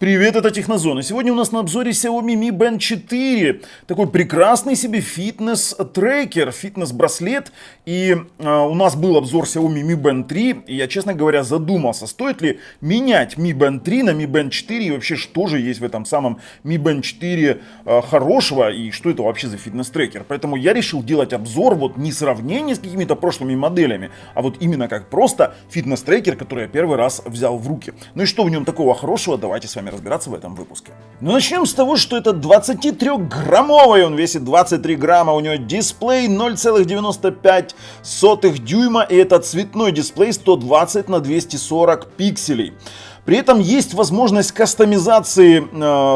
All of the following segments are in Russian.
Привет, это Технозона. Сегодня у нас на обзоре Xiaomi Mi Band 4. Такой прекрасный себе фитнес-трекер, фитнес-браслет. И у нас был обзор Xiaomi Mi Band 3. И я, честно говоря, задумался, стоит ли менять Mi Band 3 на Mi Band 4. И вообще, что же есть в этом самом Mi Band 4 хорошего. И что это вообще за фитнес-трекер. Поэтому я решил делать обзор вот не сравнение с какими-то прошлыми моделями, а вот именно как просто фитнес-трекер, который я первый раз взял в руки. Ну и что в нем такого хорошего, давайте с вами разбираться в этом выпуске. Но начнем с того, что это 23-граммовый, он весит 23 грамма, у него дисплей 0,95 дюйма, и это цветной дисплей 120 на 240 пикселей. При этом есть возможность кастомизации,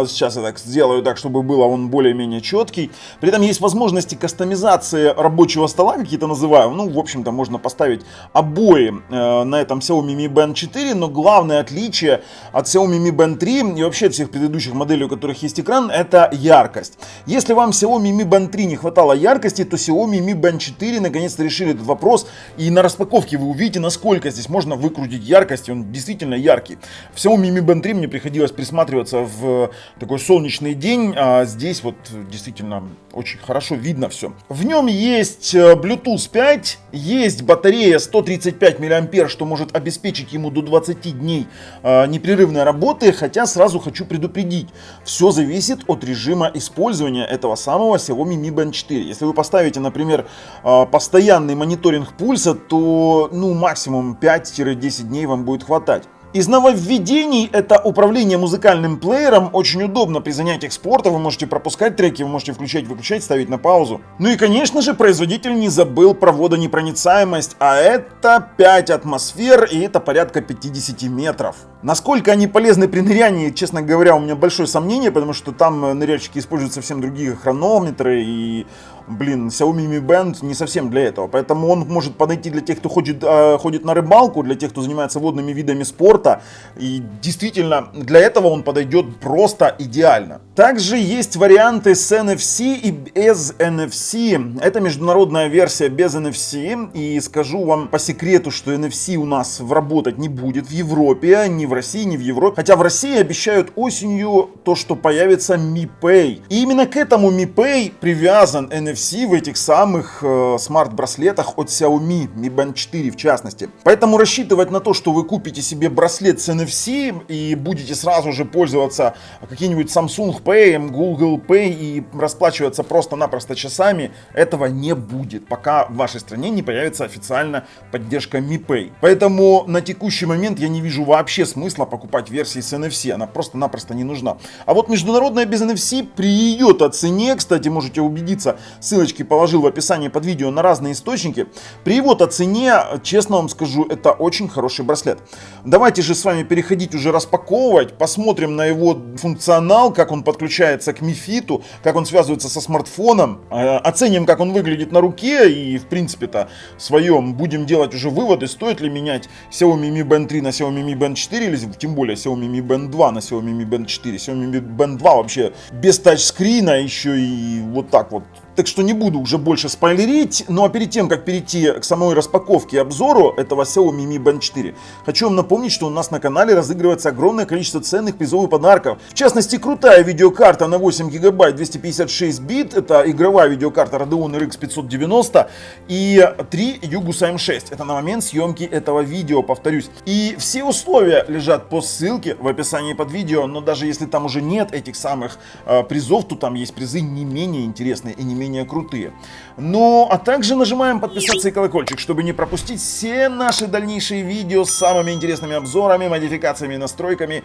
сейчас я так сделаю так, чтобы было он более-менее четкий. При этом есть возможности кастомизации рабочего стола, какие-то называю. Ну, в общем-то, можно поставить обои на этом Xiaomi Mi Band 4, но главное отличие от Xiaomi Mi Band 3 и вообще от всех предыдущих моделей, у которых есть экран, это яркость. Если вам Xiaomi Mi Band 3 не хватало яркости, то Xiaomi Mi Band 4 наконец-то решили этот вопрос, и на распаковке вы увидите, насколько здесь можно выкрутить яркость, и он действительно яркий. В Xiaomi Mi Band 3 мне приходилось присматриваться в такой солнечный день, а здесь вот действительно очень хорошо видно все. В нем есть Bluetooth 5, есть батарея 135 мАh, что может обеспечить ему до 20 дней непрерывной работы, хотя сразу хочу предупредить, все зависит от режима использования этого самого Xiaomi Mi Band 4. Если вы поставите, например, постоянный мониторинг пульса, то максимум 5-10 дней вам будет хватать. Из нововведений это управление музыкальным плеером. Очень удобно при занятиях спорта. Вы можете пропускать треки, вы можете включать, выключать, ставить на паузу. Ну и, конечно же, производитель не забыл про водонепроницаемость. А это 5 атмосфер, и это порядка 50 метров. Насколько они полезны при нырянии, честно говоря, у меня большое сомнение, потому что там ныряльщики используют совсем другие хронометры. И, Xiaomi Mi Band не совсем для этого. Поэтому он может подойти для тех, кто ходит на рыбалку, для тех, кто занимается водными видами спорта. И действительно, для этого он подойдет просто идеально. Также есть варианты с NFC и без NFC. Это международная версия без NFC. И скажу вам по секрету, что NFC у нас работать не будет в Европе, ни в России, ни в Европе. Хотя в России обещают осенью то, что появится Mi Pay. И именно к этому Mi Pay привязан NFC в этих самых смарт-браслетах от Xiaomi, Mi Band 4 в частности. Поэтому рассчитывать на то, что вы купите себе браслет с NFC и будете сразу же пользоваться каким-нибудь Samsung Pay, Google Pay и расплачиваться просто-напросто часами, этого не будет, пока в вашей стране не появится официально поддержка Mi Pay. Поэтому на текущий момент я не вижу вообще смысла покупать версии с NFC, она просто-напросто не нужна. А вот международная без NFC при ее-то цене, кстати, можете убедиться, ссылочки положил в описании под видео на разные источники, при его-то цене, честно вам скажу, это очень хороший браслет. Давайте же с вами переходить уже распаковывать, посмотрим на его функционал, как он подключается к Mi Fit, как он связывается со смартфоном, оценим, как он выглядит на руке и в принципе-то своем будем делать уже выводы, стоит ли менять Xiaomi Mi Band 3 на Xiaomi Mi Band 4 или тем более Xiaomi Mi Band 2 на Xiaomi Mi Band 4. Xiaomi Mi Band 2 вообще без тачскрина еще и вот так вот. Так что не буду уже больше спойлерить, ну а перед тем, как перейти к самой распаковке и обзору этого Xiaomi Mi Band 4, хочу вам напомнить, что у нас на канале разыгрывается огромное количество ценных призовых подарков. В частности, крутая видеокарта на 8 гигабайт 256 бит, это игровая видеокарта Radeon RX 590 и 3 Yugus AM6, это на момент съемки этого видео, повторюсь. И все условия лежат по ссылке в описании под видео, но даже если там уже нет этих самых призов, то там есть призы не менее интересные и не менее крутые. Ну, а также нажимаем подписаться и колокольчик, чтобы не пропустить все наши дальнейшие видео с самыми интересными обзорами, модификациями и настройками.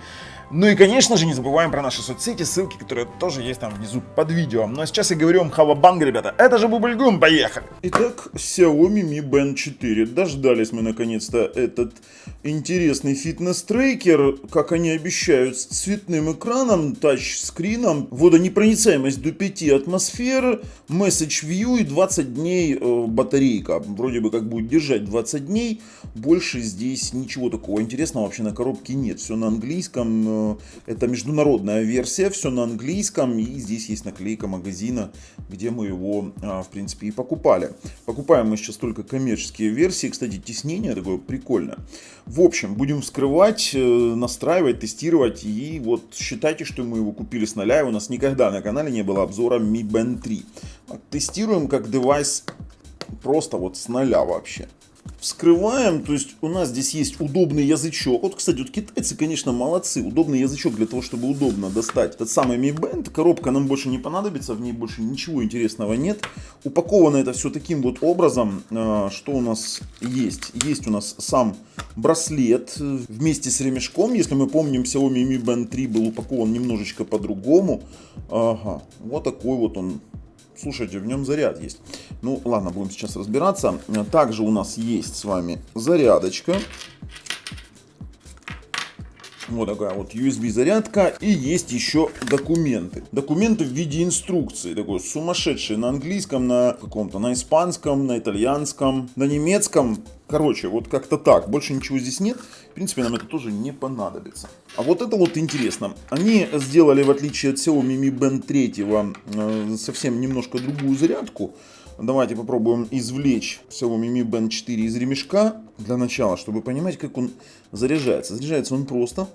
Ну и, конечно же, не забываем про наши соцсети, ссылки, которые тоже есть там внизу под видео. Ну а сейчас я говорю вам хавабанг, ребята. Это же Бубльгум, поехали! Итак, Xiaomi Mi Band 4. Дождались мы наконец-то этот интересный фитнес-трекер, как они обещают, с цветным экраном, тачскрином, водонепроницаемость до 5 атмосфер, Message View и 20 дней батарейка. Вроде бы как будет держать 20 дней. Больше здесь ничего такого интересного вообще на коробке нет. Все на английском. это международная версия, все на английском, и здесь есть наклейка магазина, где мы его, в принципе, и покупали. Покупаем мы сейчас только коммерческие версии, кстати, тиснение такое прикольное. В общем, будем вскрывать, настраивать, тестировать, и вот считайте, что мы его купили с нуля, и у нас никогда на канале не было обзора Mi Band 3. Тестируем как девайс просто вот с нуля вообще. Вскрываем, то есть у нас здесь есть удобный язычок. Вот, кстати, вот китайцы, конечно, молодцы. Удобный язычок для того, чтобы удобно достать этот самый Mi Band. Коробка нам больше не понадобится, в ней больше ничего интересного нет. Упаковано это все таким вот образом. Что у нас есть? Есть у нас сам браслет вместе с ремешком. Если мы помним, Xiaomi Mi Band 3 был упакован немножечко по-другому. Ага, вот такой вот он. Слушайте, в нем заряд есть. Ну, ладно, будем сейчас разбираться. Также у нас есть с вами зарядочка. Вот такая вот USB-зарядка. И есть еще документы. Документы в виде инструкции. Такой сумасшедший на английском, на каком-то, на испанском, на итальянском, на немецком. Короче, вот как-то так. Больше ничего здесь нет. В принципе, нам это тоже не понадобится. А вот это вот интересно. Они сделали, в отличие от Xiaomi Mi Band 3, совсем немножко другую зарядку. Давайте попробуем извлечь Xiaomi Mi Band 4 из ремешка для начала, чтобы понимать, как он заряжается. Заряжается он просто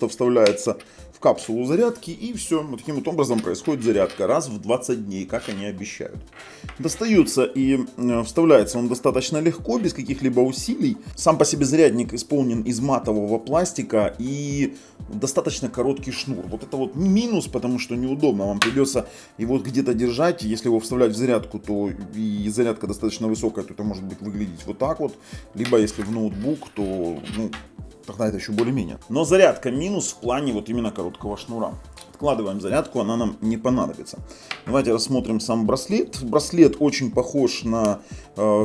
вставляется в капсулу зарядки, и все. Вот таким вот образом происходит зарядка раз в 20 дней, как они обещают. Достается и вставляется он достаточно легко, без каких-либо усилий. Сам по себе зарядник исполнен из матового пластика и достаточно короткий шнур. Вот это вот минус, потому что неудобно. Вам придется его где-то держать. Если его вставлять в зарядку, то и зарядка достаточно высокая, то это может быть выглядеть вот так вот. Либо если в ноутбук, то тогда это еще более-менее. Но зарядка минус в плане вот именно короткого шнура. Откладываем зарядку, она нам не понадобится. Давайте рассмотрим сам браслет. Браслет очень похож на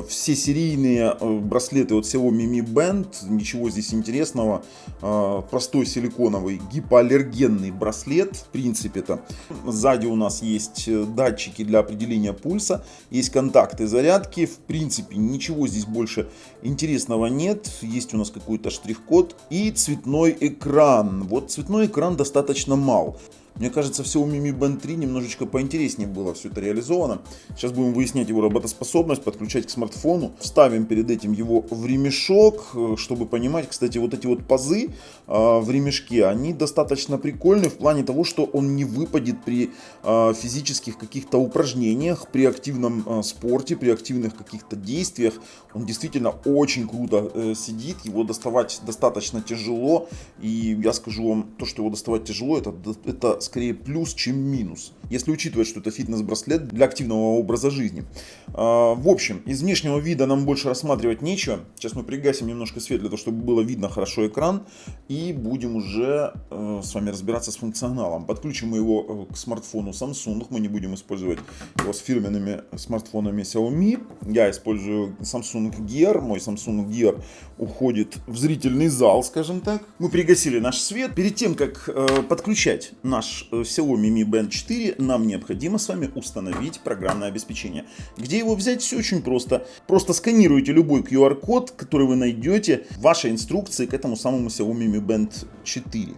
все серийные браслеты от Xiaomi Mi Band. Ничего здесь интересного. Простой силиконовый гипоаллергенный браслет. В принципе-то. Сзади у нас есть датчики для определения пульса. Есть контакты зарядки. В принципе, ничего здесь больше интересного нет. Есть у нас какой-то штрих-код. И цветной экран. Вот цветной экран достаточно мал. Мне кажется, в Xiaomi Mi Band 3 немножечко поинтереснее было все это реализовано. Сейчас будем выяснять его работоспособность, подключать к смартфону. Вставим перед этим его в ремешок, чтобы понимать, кстати, вот эти вот пазы в ремешке, они достаточно прикольны в плане того, что он не выпадет при физических каких-то упражнениях, при активном спорте, при активных каких-то действиях. Он действительно очень круто сидит, его доставать достаточно тяжело. И я скажу вам, то, что его доставать тяжело, это скорее плюс, чем минус. Если учитывать, что это фитнес-браслет для активного образа жизни. В общем, из внешнего вида нам больше рассматривать нечего. Сейчас мы пригасим немножко свет для того, чтобы было видно хорошо экран. И будем уже с вами разбираться с функционалом. Подключим мы его к смартфону Samsung. Мы не будем использовать его с фирменными смартфонами Xiaomi. Я использую Samsung Gear. Мой Samsung Gear уходит в зрительный зал, скажем так. Мы пригасили наш свет. Перед тем, как подключать наш Xiaomi Mi Band 4, нам необходимо с вами установить программное обеспечение. Где его взять? Все очень просто. Просто сканируете любой QR-код, который вы найдете в вашей инструкции к этому самому Xiaomi Mi Band 4.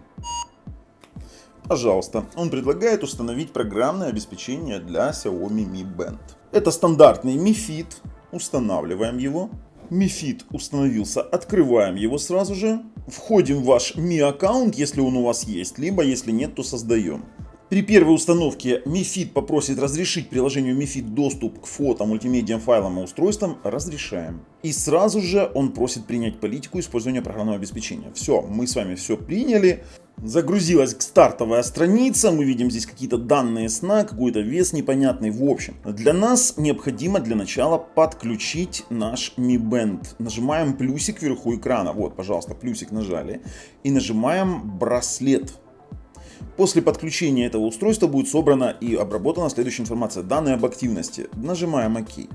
Пожалуйста, он предлагает установить программное обеспечение для Xiaomi Mi Band. Это стандартный Mi Fit. Устанавливаем его. Mi Fit установился, открываем его сразу же. Входим в ваш Mi аккаунт, если он у вас есть, либо если нет, то создаем. При первой установке Mi Fit попросит разрешить приложению Mi Fit доступ к фото, мультимедиа файлам и устройствам. Разрешаем. И сразу же он просит принять политику использования программного обеспечения. Все, мы с вами все приняли. Загрузилась стартовая страница, мы видим здесь какие-то данные сна, какой-то вес непонятный. В общем, для нас необходимо для начала подключить наш Mi Band. Нажимаем плюсик вверху экрана, вот, пожалуйста, плюсик нажали. И нажимаем браслет. После подключения этого устройства будет собрана и обработана следующая информация. Данные об активности. Нажимаем ОК.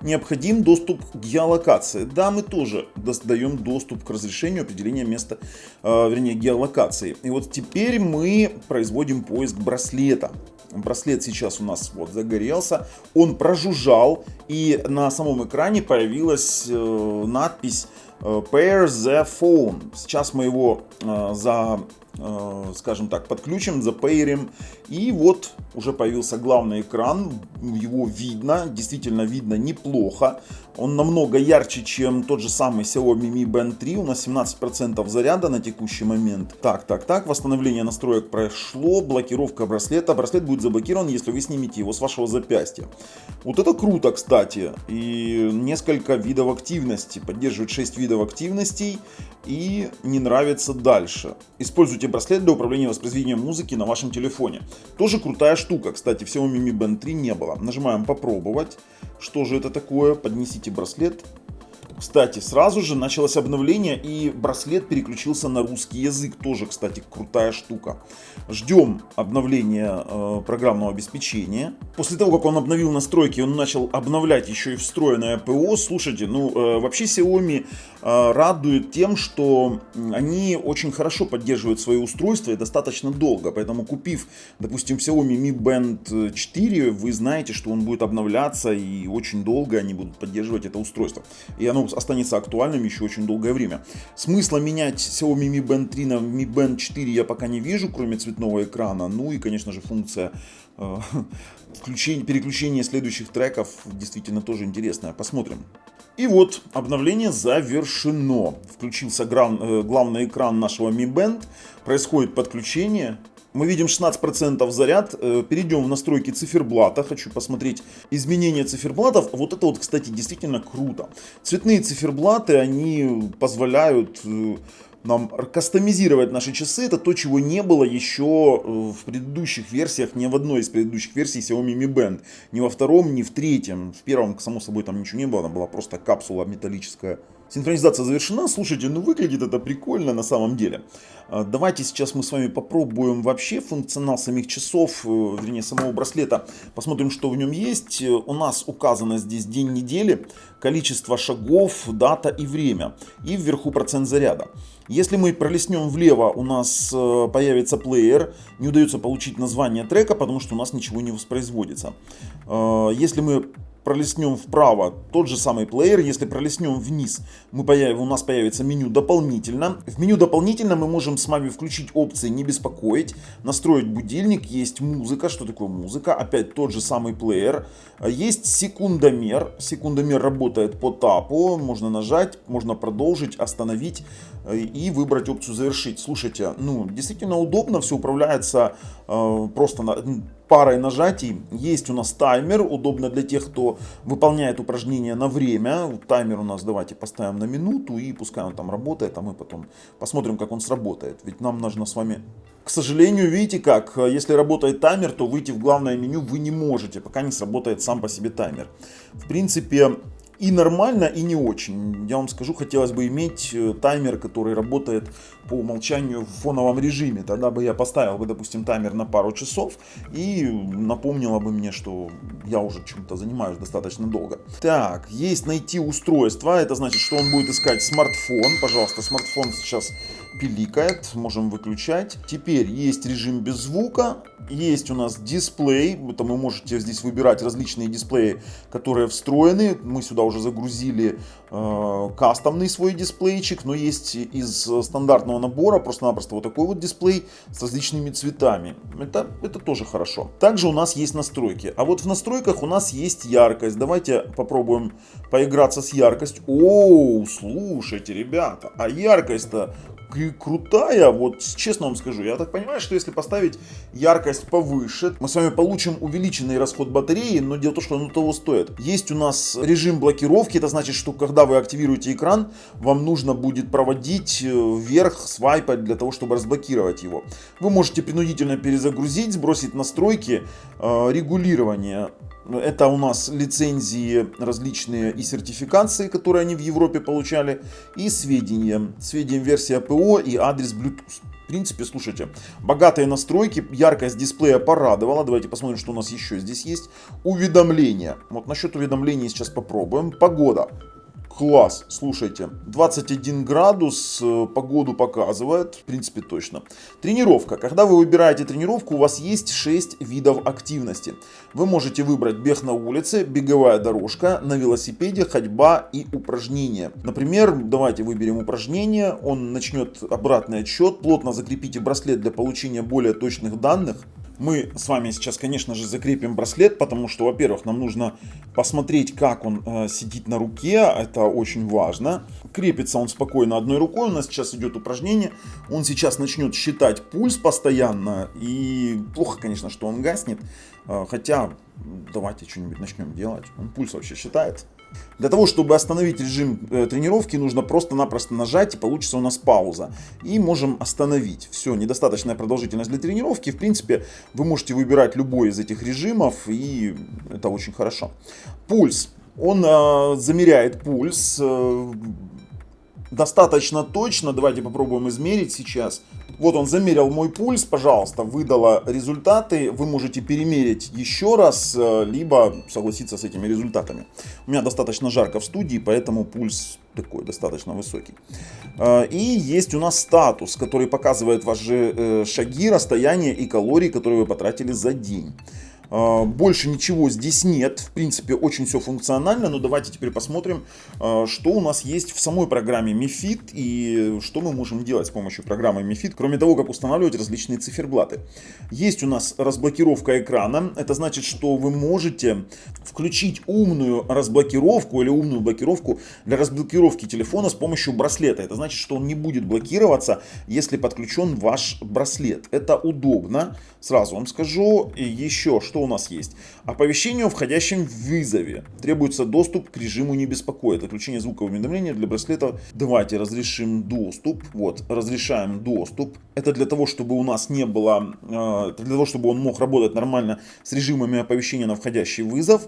Необходим доступ к геолокации. Да, мы тоже даем доступ к разрешению определения места, геолокации. И вот теперь мы производим поиск браслета. Браслет сейчас у нас вот загорелся. Он прожужжал. И на самом экране появилась надпись Pair the phone. Сейчас мы его скажем так, подключим, запейрим. И вот уже появился главный экран. Его видно, действительно видно неплохо. Он намного ярче, чем тот же самый Xiaomi Mi Band 3. У нас 17% заряда на текущий момент. Так. Восстановление настроек прошло. Блокировка браслета. Браслет будет заблокирован, если вы снимете его с вашего запястья. Вот это круто, кстати. И несколько видов активности. Поддерживает 6 видов активностей. И не нравится дальше. Используйте браслет для управления воспроизведением музыки на вашем телефоне. Тоже крутая штука. Кстати, в Xiaomi Mi Band 3 не было. Нажимаем попробовать. Что же это такое? Поднесите браслет. Кстати, сразу же началось обновление, и браслет переключился на русский язык. Тоже, кстати, крутая штука. Ждем обновления программного обеспечения. После того, как он обновил настройки, он начал обновлять еще и встроенное ПО. Слушайте, вообще Xiaomi радует тем, что они очень хорошо поддерживают свои устройства и достаточно долго. Поэтому, купив, допустим, Xiaomi Mi Band 4, вы знаете, что он будет обновляться, и очень долго они будут поддерживать это устройство. И оно останется актуальным еще очень долгое время. Смысла менять Xiaomi Mi Band 3 на Mi Band 4 я пока не вижу, кроме цветного экрана. Ну и, конечно же, функция переключения следующих треков действительно тоже интересная. Посмотрим. И вот, обновление завершено. Включился главный экран нашего Mi Band. Происходит подключение. Мы видим 16% заряд. Перейдем в настройки циферблата. Хочу посмотреть изменения циферблатов. Вот это вот, кстати, действительно круто. Цветные циферблаты, они позволяют нам кастомизировать наши часы. Это то, чего не было еще в предыдущих версиях, ни в одной из предыдущих версий Xiaomi Mi Band. Ни во втором, ни в третьем. В первом, само собой, там ничего не было. Там была просто капсула металлическая. Синхронизация завершена. Слушайте, выглядит это прикольно на самом деле. Давайте сейчас мы с вами попробуем вообще функционал самих часов, вернее самого браслета. Посмотрим, что в нем есть. У нас указано здесь день недели, количество шагов, дата и время. И вверху процент заряда. Если мы пролистнем влево, у нас появится плеер. Не удается получить название трека, потому что у нас ничего не воспроизводится. Если мы пролистнем вправо, тот же самый плеер. Если пролистнем вниз, у нас появится меню дополнительно. В меню дополнительно мы можем с вами включить опции «Не беспокоить», настроить будильник, есть музыка. Что такое музыка? Опять тот же самый плеер. Есть секундомер. Секундомер работает по тапу. Можно нажать, можно продолжить, остановить и выбрать опцию «Завершить». Слушайте, действительно удобно, все управляется просто парой нажатий. Есть у нас таймер, удобно для тех, кто выполняет упражнения на время. Таймер у нас давайте поставим на минуту, и пускай он там работает, а мы потом посмотрим, как он сработает. Ведь нам нужно с вами... К сожалению, видите как, если работает таймер, то выйти в главное меню вы не можете, пока не сработает сам по себе таймер. В принципе, и нормально, и не очень. Я вам скажу, хотелось бы иметь таймер, который работает по умолчанию в фоновом режиме. Тогда бы я поставил бы, допустим, таймер на пару часов и напомнило бы мне, что я уже чем-то занимаюсь достаточно долго. Так, есть найти устройство. Это значит, что он будет искать смартфон. Пожалуйста, смартфон сейчас пиликает. Можем выключать. Теперь есть режим без звука. Есть у нас дисплей. Это вы можете здесь выбирать различные дисплеи, которые встроены. Мы сюда уже загрузили кастомный свой дисплейчик, но есть из стандартного набора просто-напросто вот такой вот дисплей с различными цветами. Это тоже хорошо. Также у нас есть настройки. А вот в настройках у нас есть яркость. Давайте попробуем поиграться с яркостью. Оу, слушайте, ребята, а яркость-то крутая, вот честно вам скажу. Я так понимаю, что если поставить яркость повыше, мы с вами получим увеличенный расход батареи, но дело в том, что оно того стоит. Есть у нас режим блокировки, это значит, что когда вы активируете экран, вам нужно будет проводить вверх, свайпать для того, чтобы разблокировать его. Вы можете принудительно перезагрузить, сбросить настройки, регулирование. Это у нас лицензии различные и сертификации, которые они в Европе получали, и сведения. Сведения версия ПО и адрес Bluetooth. В принципе, слушайте, богатые настройки, яркость дисплея порадовала. Давайте посмотрим, что у нас еще здесь есть. Уведомления. Вот насчет уведомлений сейчас попробуем. Погода. Класс, слушайте, 21 градус, погоду показывает, в принципе точно. Тренировка. Когда вы выбираете тренировку, у вас есть 6 видов активности. Вы можете выбрать бег на улице, беговая дорожка, на велосипеде, ходьба и упражнения. Например, давайте выберем упражнение, он начнет обратный отсчет, плотно закрепите браслет для получения более точных данных. Мы с вами сейчас, конечно же, закрепим браслет, потому что, во-первых, нам нужно посмотреть, как он сидит на руке, это очень важно. Крепится он спокойно одной рукой, у нас сейчас идет упражнение, он сейчас начнет считать пульс постоянно, и плохо, конечно, что он гаснет, хотя давайте что-нибудь начнем делать, он пульс вообще считает. Для того, чтобы остановить режим тренировки, нужно просто-напросто нажать, и получится у нас пауза. И можем остановить. Все, недостаточная продолжительность для тренировки. В принципе, вы можете выбирать любой из этих режимов, и это очень хорошо. Пульс. Он замеряет пульс достаточно точно. Давайте попробуем измерить сейчас. Вот он замерил мой пульс, пожалуйста, выдало результаты. Вы можете перемерить еще раз, либо согласиться с этими результатами. У меня достаточно жарко в студии, поэтому пульс такой достаточно высокий. И есть у нас статус, который показывает ваши шаги, расстояние и калории, которые вы потратили за день. Больше ничего здесь нет, в принципе очень все функционально, но давайте теперь посмотрим, что у нас есть в самой программе Mi Fit и что мы можем делать с помощью программы Mi Fit, кроме того, как устанавливать различные циферблаты. Есть у нас разблокировка экрана, это значит, что вы можете включить умную разблокировку или умную блокировку для разблокировки телефона с помощью браслета. Это значит, что он не будет блокироваться, если подключен ваш браслет. Это удобно, сразу вам скажу. И еще что у нас есть? Оповещение о входящем вызове. Требуется доступ к режиму «Не беспокоит». Отключение звукового уведомления для браслета. Давайте разрешим доступ. Вот, разрешаем доступ. Это для того, чтобы у нас не было, для того, чтобы он мог работать нормально с режимами оповещения на входящий вызов.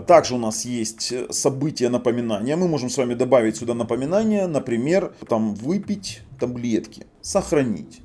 Также у нас есть события напоминания. Мы можем с вами добавить сюда напоминания. Например, там выпить таблетки, сохранить.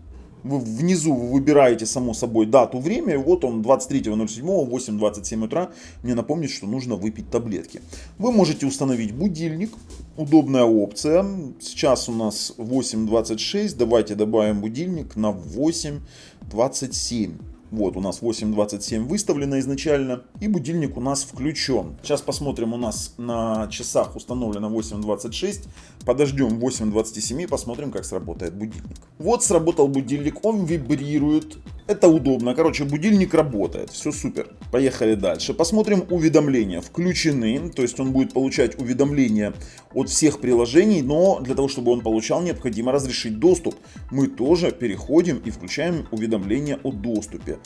Внизу вы выбираете, само собой, дату, время, и вот он 23.07, 8:27 утра, мне напомнит, что нужно выпить таблетки. Вы можете установить будильник, удобная опция. Сейчас у нас 8:26, давайте добавим будильник на 8:27. Вот у нас 8:27 выставлено изначально, и будильник у нас включен. Сейчас посмотрим, у нас на часах установлено 8:26. Подождем 8:27, посмотрим, как сработает будильник. Вот сработал будильник, он вибрирует. Это удобно. Короче, будильник работает. Все супер. Поехали дальше. Посмотрим, уведомления включены. То есть он будет получать уведомления от всех приложений. Но для того, чтобы он получал, необходимо разрешить доступ. Мы тоже переходим и включаем уведомления о доступе.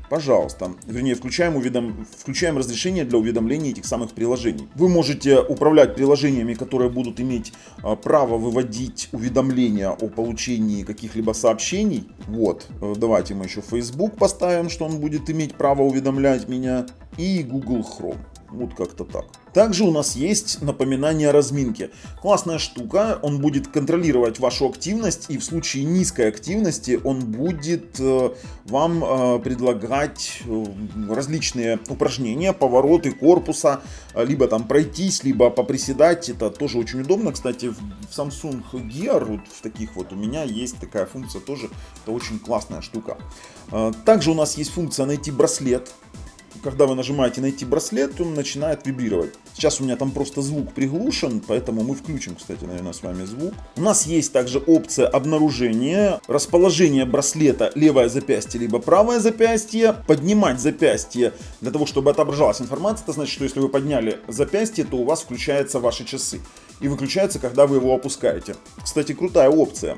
Пожалуйста, вернее, включаем разрешение для уведомлений этих самых приложений. Вы можете управлять приложениями, которые будут иметь право выводить уведомления о получении каких-либо сообщений. Вот, давайте мы еще Facebook поставим, что он будет иметь право уведомлять меня, и Google Chrome. Вот как-то так. Также у нас есть напоминание о разминке. Классная штука, он будет контролировать вашу активность, и в случае низкой активности он будет вам предлагать различные упражнения, повороты корпуса, либо там пройтись, либо поприседать. Это тоже очень удобно. Кстати, в Samsung Gear, вот в таких вот у меня есть такая функция тоже. Это очень классная штука. Также у нас есть функция найти браслет. Когда вы нажимаете «Найти браслет», он начинает вибрировать. Сейчас у меня там просто звук приглушен, поэтому мы включим, кстати, наверное, с вами звук. У нас есть также опция обнаружения, расположение браслета, левое запястье либо правое запястье, поднимать запястье для того, чтобы отображалась информация. Это значит, что если вы подняли запястье, то у вас включаются ваши часы. И выключается, когда вы его опускаете. Кстати, крутая опция.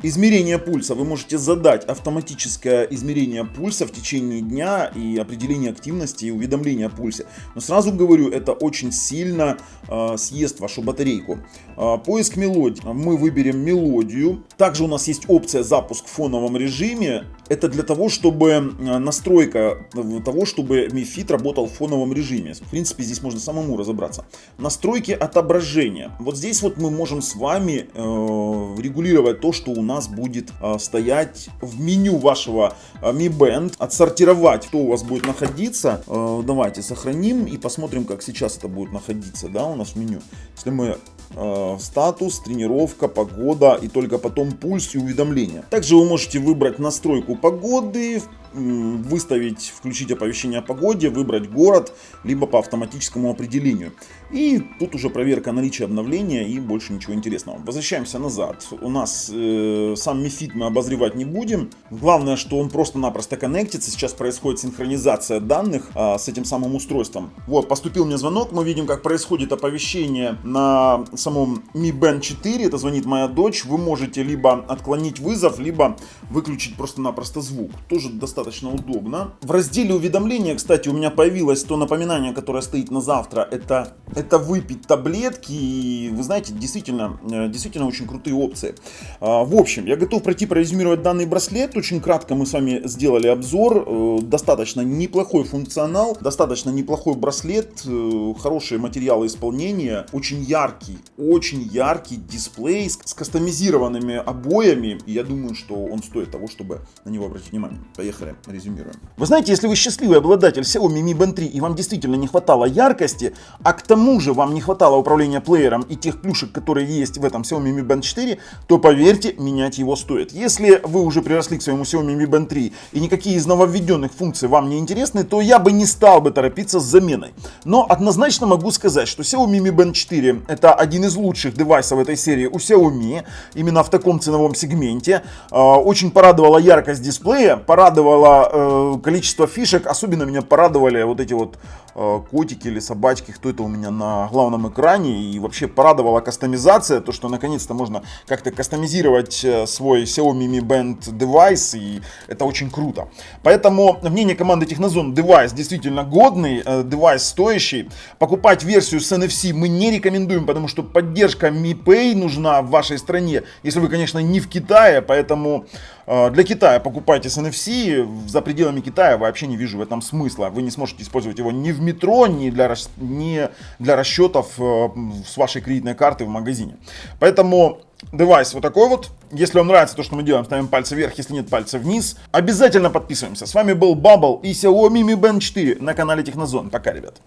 Измерение пульса. Вы можете задать автоматическое измерение пульса в течение дня и определение активности и уведомления о пульсе. Но сразу говорю, это очень сильно съест вашу батарейку. Поиск мелодии. Мы выберем мелодию. Также у нас есть опция запуск в фоновом режиме. Это для того, чтобы настройка того, чтобы Mi Fit работал в фоновом режиме. В принципе, здесь можно самому разобраться. Настройки отображения. Вот здесь вот мы можем с вами регулировать то, что у нас будет стоять в меню вашего Mi Band. Отсортировать, что у вас будет находиться. Давайте сохраним и посмотрим, как сейчас это будет находиться, да, у нас в меню. Если мы статус, тренировка, погода и только потом пульс и уведомления. Также вы можете выбрать настройку погоды, выставить, включить оповещение о погоде, выбрать город, либо по автоматическому определению. И тут уже проверка наличия обновления и больше ничего интересного. Возвращаемся назад. У нас сам Mi Fit мы обозревать не будем. Главное, что он просто-напросто коннектится. Сейчас происходит синхронизация данных с этим самым устройством. Вот, поступил мне звонок. Мы видим, как происходит оповещение на самом Mi Band 4. Это звонит моя дочь. Вы можете либо отклонить вызов, либо выключить просто-напросто звук. Тоже достаточно удобно. В разделе уведомления, кстати, у меня появилось то напоминание, которое стоит на завтра. Это выпить таблетки. И вы знаете, действительно очень крутые опции. В общем, я готов прорезюмировать данный браслет. Очень кратко мы с вами сделали обзор. Достаточно неплохой функционал, достаточно неплохой браслет, хорошие материалы исполнения, очень яркий дисплей с кастомизированными обоями. И я думаю, что он стоит того, чтобы на него обратить внимание. Поехали, резюмируем. Вы знаете, если вы счастливый обладатель Xiaomi Mi Band 3 и вам действительно не хватало яркости, а к тому же вам не хватало управления плеером и тех плюшек, которые есть в этом Xiaomi Mi Band 4, то поверьте, менять его стоит. Если вы уже приросли к своему Xiaomi Mi Band 3 и никакие из нововведенных функций вам не интересны, то я бы не стал бы торопиться с заменой. Но однозначно могу сказать, что Xiaomi Mi Band 4 это один из лучших девайсов этой серии у Xiaomi, именно в таком ценовом сегменте. Очень порадовала яркость дисплея, порадовало количество фишек, особенно меня порадовали вот эти вот котики или собачки, кто это у меня на главном экране, и вообще порадовала кастомизация, то что наконец-то можно как-то кастомизировать свой Xiaomi Mi Band девайс, и это очень круто. Поэтому мнение команды Технозон: девайс действительно годный, девайс стоящий. Покупать версию с NFC мы не рекомендуем, потому что поддержка Mi Pay нужна в вашей стране, если вы, конечно, не в Китае, поэтому для Китая покупайте с NFC, за пределами Китая вообще не вижу в этом смысла. Вы не сможете использовать его ни в метро, ни для расчетов с вашей кредитной карты в магазине. Поэтому девайс вот такой вот. Если вам нравится то, что мы делаем, ставим пальцы вверх, если нет, пальцы вниз. Обязательно подписываемся. С вами был Bubble и Xiaomi Mi Band 4 на канале Технозон. Пока, ребят.